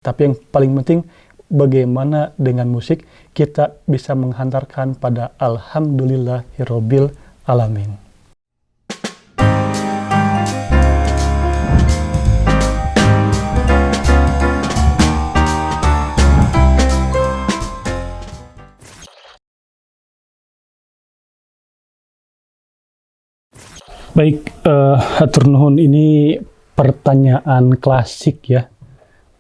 Tapi yang paling penting, bagaimana dengan musik kita bisa menghantarkan pada Alhamdulillahirobbil alamin. Baik, hatur nuhun, ini pertanyaan klasik ya.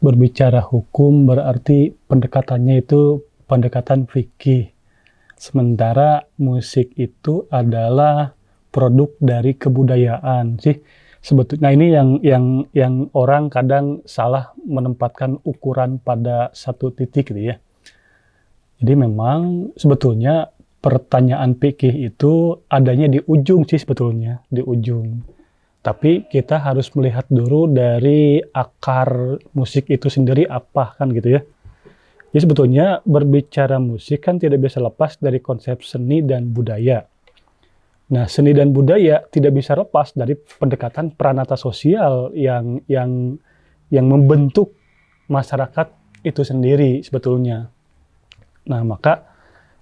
Berbicara hukum berarti pendekatannya itu pendekatan fikih. Sementara musik itu adalah produk dari kebudayaan sih. Sebetulnya ini yang orang kadang salah menempatkan ukuran pada satu titik gitu ya. Jadi memang sebetulnya pertanyaan fikih itu adanya di ujung sih sebetulnya, di ujung. Tapi kita harus melihat dulu dari akar musik itu sendiri apa kan gitu ya. Jadi sebetulnya berbicara musik kan tidak bisa lepas dari konsep seni dan budaya. Nah, seni dan budaya tidak bisa lepas dari pendekatan peranata sosial yang membentuk masyarakat itu sendiri sebetulnya. Nah, maka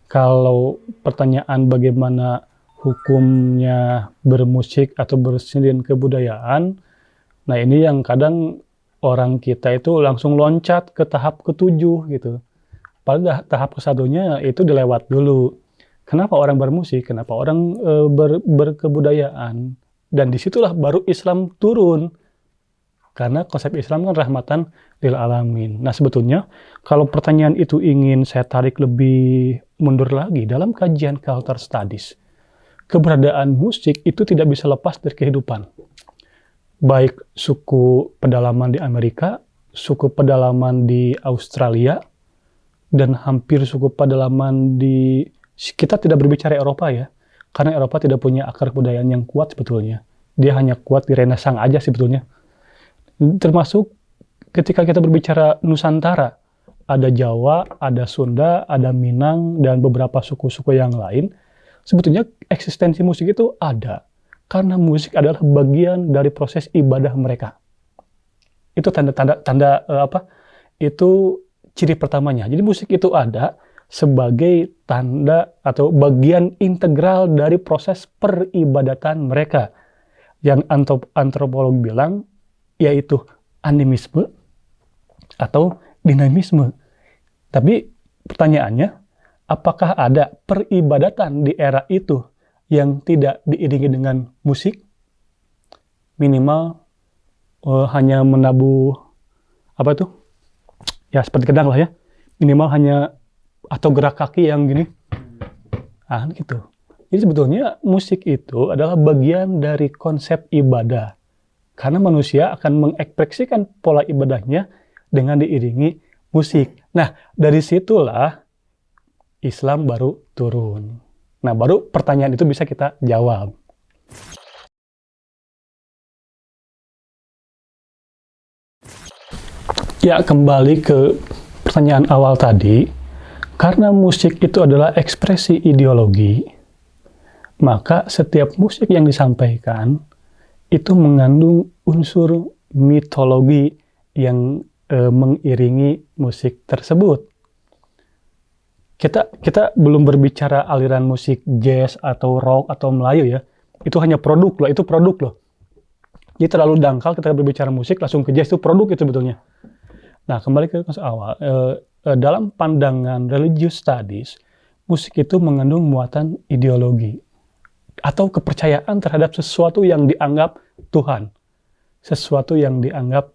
kalau pertanyaan bagaimana hukumnya bermusik atau berseni dan kebudayaan, nah ini yang kadang orang kita itu langsung loncat ke tahap ketujuh gitu. Padahal tahap kesatunya itu dilewat dulu. Kenapa orang bermusik? Kenapa orang berkebudayaan? Dan disitulah baru Islam turun. Karena konsep Islam kan rahmatan lil alamin. Nah sebetulnya kalau pertanyaan itu ingin saya tarik lebih mundur lagi dalam kajian culture studies, keberadaan musik itu tidak bisa lepas dari kehidupan. Baik suku pedalaman di Amerika, suku pedalaman di Australia, dan hampir suku pedalaman di... Kita tidak berbicara Eropa ya, karena Eropa tidak punya akar kebudayaan yang kuat sebetulnya. Dia hanya kuat di Renaissance aja sebetulnya. Termasuk ketika kita berbicara Nusantara, ada Jawa, ada Sunda, ada Minang, dan beberapa suku-suku yang lain. Sebetulnya eksistensi musik itu ada, karena musik adalah bagian dari proses ibadah mereka. Itu itu ciri pertamanya. Jadi musik itu ada sebagai tanda atau bagian integral dari proses peribadatan mereka. Yang antropolog bilang, yaitu animisme atau dinamisme. Tapi pertanyaannya, apakah ada peribadatan di era itu yang tidak diiringi dengan musik? Minimal hanya menabuh apa itu? Ya seperti kendang lah ya. Minimal hanya atau gerak kaki yang gini. Ah gitu. Jadi sebetulnya musik itu adalah bagian dari konsep ibadah. Karena manusia akan mengekspresikan pola ibadahnya dengan diiringi musik. Nah, dari situlah Islam baru turun. Nah, baru pertanyaan itu bisa kita jawab. Ya, kembali ke pertanyaan awal tadi. Karena musik itu adalah ekspresi ideologi, maka setiap musik yang disampaikan itu mengandung unsur mitologi yang mengiringi musik tersebut. Kita belum berbicara aliran musik jazz atau rock atau Melayu ya. Itu hanya produk loh, itu produk loh. Jadi terlalu dangkal kita berbicara musik langsung ke jazz, itu produk itu sebetulnya. Nah, kembali ke konsep awal. Dalam pandangan religious studies, musik itu mengandung muatan ideologi atau kepercayaan terhadap sesuatu yang dianggap Tuhan, sesuatu yang dianggap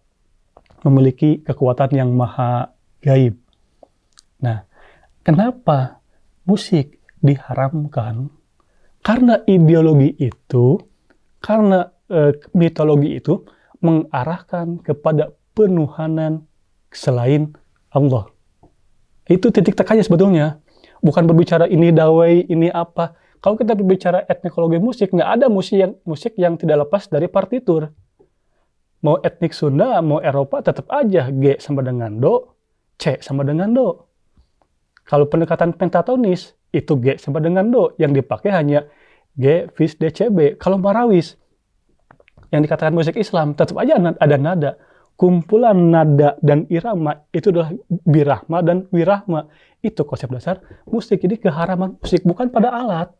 memiliki kekuatan yang maha gaib. Nah, kenapa musik diharamkan? Karena ideologi itu, karena mitologi itu mengarahkan kepada penuhanan selain Allah. Itu titik tekannya sebetulnya. Bukan berbicara ini dawai, ini apa. Kalau kita berbicara etnikologi musik, nggak ada musik yang tidak lepas dari partitur. Mau etnik Sunda, mau Eropa, tetap aja G sama dengan Do, C sama dengan Do. Kalau pendekatan pentatonis, itu G sama dengan Do. Yang dipakai hanya G, Fis, D, C, B. Kalau marawis, yang dikatakan musik Islam, tetap aja ada nada. kumpulan nada dan irama itu adalah birahma dan wirahma. Itu konsep dasar musik. Jadi keharaman musik bukan pada alat,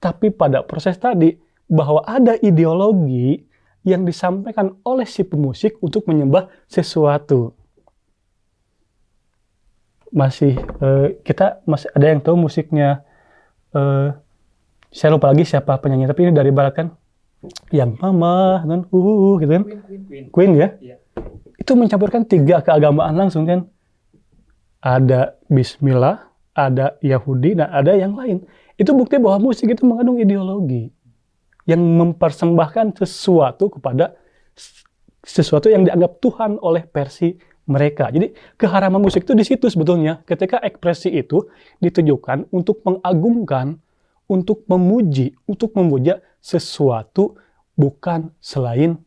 tapi pada proses tadi, bahwa ada ideologi yang disampaikan oleh si pemusik untuk menyembah sesuatu. Kita masih ada yang tahu musiknya, saya lupa lagi siapa penyanyi, tapi ini dari barat kan, yang mama dan gitu kan, Queen ya. Itu mencampurkan 3 keagamaan langsung kan, ada Bismillah, ada Yahudi, dan ada yang lain. Itu bukti bahwa musik itu mengandung ideologi yang mempersembahkan sesuatu kepada sesuatu yang dianggap Tuhan oleh versi mereka. Jadi keharaman musik itu di situ sebetulnya, ketika ekspresi itu ditujukan untuk mengagungkan, untuk memuji, untuk memuja sesuatu bukan selain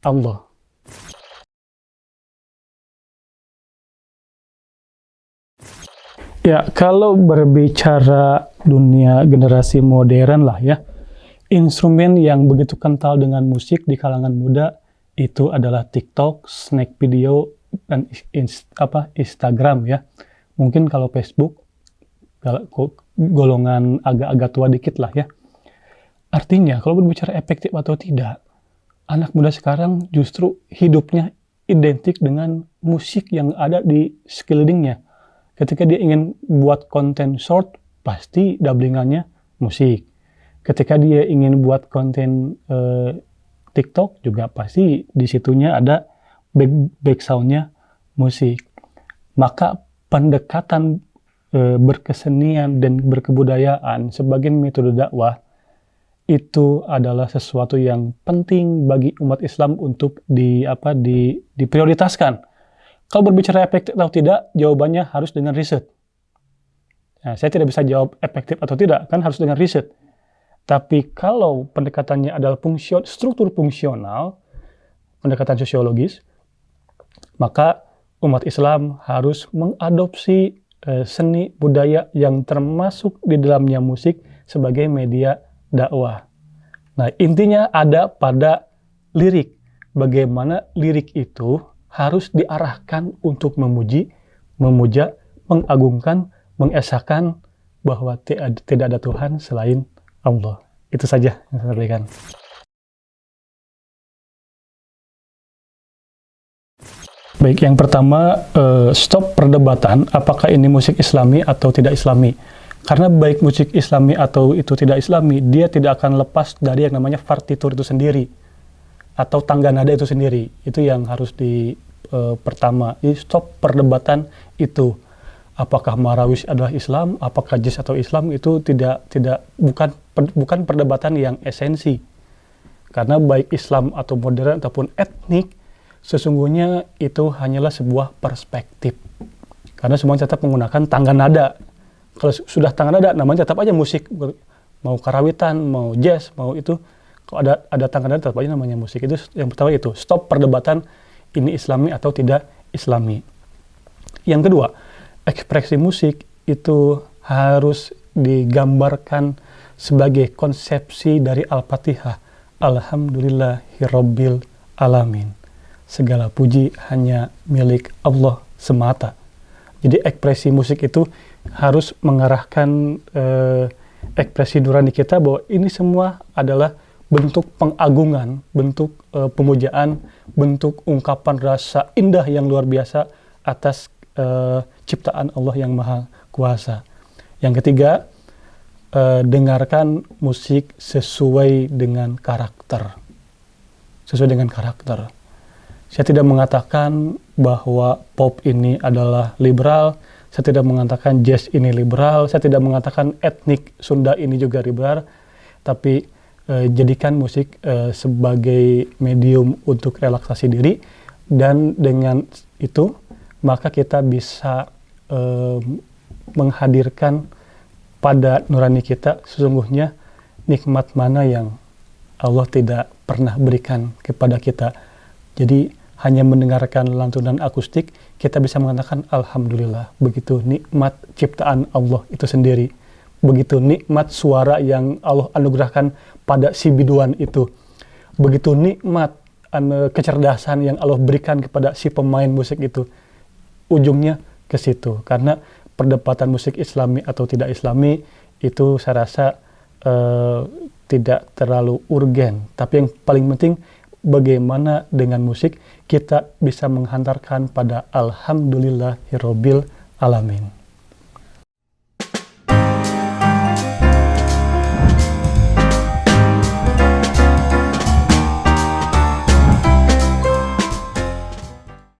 Allah. Ya, kalau berbicara dunia generasi modern lah ya, instrumen yang begitu kental dengan musik di kalangan muda itu adalah TikTok, snack video, dan Instagram ya. Mungkin kalau Facebook, golongan agak-agak tua dikit lah ya. Artinya, kalau berbicara efektif atau tidak, anak muda sekarang justru hidupnya identik dengan musik yang ada di sekelilingnya. Ketika dia ingin buat konten short, pasti dubbingannya musik. Ketika dia ingin buat konten TikTok, juga pasti di situnya ada back sound-nya musik. Maka pendekatan berkesenian dan berkebudayaan sebagai metode dakwah itu adalah sesuatu yang penting bagi umat Islam untuk diprioritaskan. Kalau berbicara efektif atau tidak, jawabannya harus dengan riset. Nah, saya tidak bisa jawab efektif atau tidak, kan harus dengan riset. Tapi kalau pendekatannya adalah struktur fungsional, pendekatan sosiologis, maka umat Islam harus mengadopsi seni budaya yang termasuk di dalamnya musik sebagai media dakwah. Nah, intinya ada pada lirik. Bagaimana lirik itu harus diarahkan untuk memuji, memuja, mengagungkan, mengesahkan bahwa tidak ada Tuhan selain Allah. Itu saja yang saya sampaikan. Baik, yang pertama, stop perdebatan apakah ini musik Islami atau tidak Islami. Karena baik musik Islami atau itu tidak Islami, dia tidak akan lepas dari yang namanya partitur itu sendiri atau tangga nada itu sendiri. Itu yang harus pertama. Jadi stop perdebatan itu. Apakah Marawish adalah Islam, apakah jazz atau Islam, itu bukan perdebatan yang esensi. Karena baik Islam atau modern ataupun etnik, sesungguhnya itu hanyalah sebuah perspektif. Karena semuanya tetap menggunakan tangga nada. Kalau sudah tangga nada, namanya tetap aja musik. Mau karawitan, mau jazz, mau itu. Kalau ada tangga nada, tetap aja namanya musik. Itu yang pertama itu. Stop perdebatan ini Islami atau tidak Islami. Yang kedua, ekspresi musik itu harus digambarkan sebagai konsepsi dari Al-Fatihah. Alhamdulillahirabbil alamin. Segala puji hanya milik Allah semata. Jadi ekspresi musik itu harus mengarahkan ekspresi nurani kita bahwa ini semua adalah bentuk pengagungan, bentuk pemujaan, bentuk ungkapan rasa indah yang luar biasa atas ciptaan Allah yang Maha Kuasa. Yang ketiga, dengarkan musik sesuai dengan karakter. Sesuai dengan karakter. Saya tidak mengatakan bahwa pop ini adalah liberal, saya tidak mengatakan jazz ini liberal, saya tidak mengatakan etnik Sunda ini juga liberal, tapi jadikan musik sebagai medium untuk relaksasi diri, dan dengan itu maka kita bisa menghadirkan pada nurani kita sesungguhnya nikmat mana yang Allah tidak pernah berikan kepada kita. Jadi hanya mendengarkan lantunan akustik, kita bisa mengatakan Alhamdulillah. Begitu nikmat ciptaan Allah itu sendiri. Begitu nikmat suara yang Allah anugerahkan pada si biduan itu. Begitu nikmat kecerdasan yang Allah berikan kepada si pemain musik itu. Ujungnya ke situ. Karena perdebatan musik Islami atau tidak Islami itu saya rasa tidak terlalu urgen. Tapi yang paling penting bagaimana dengan musik kita bisa menghantarkan pada Alhamdulillahirabbil alamin.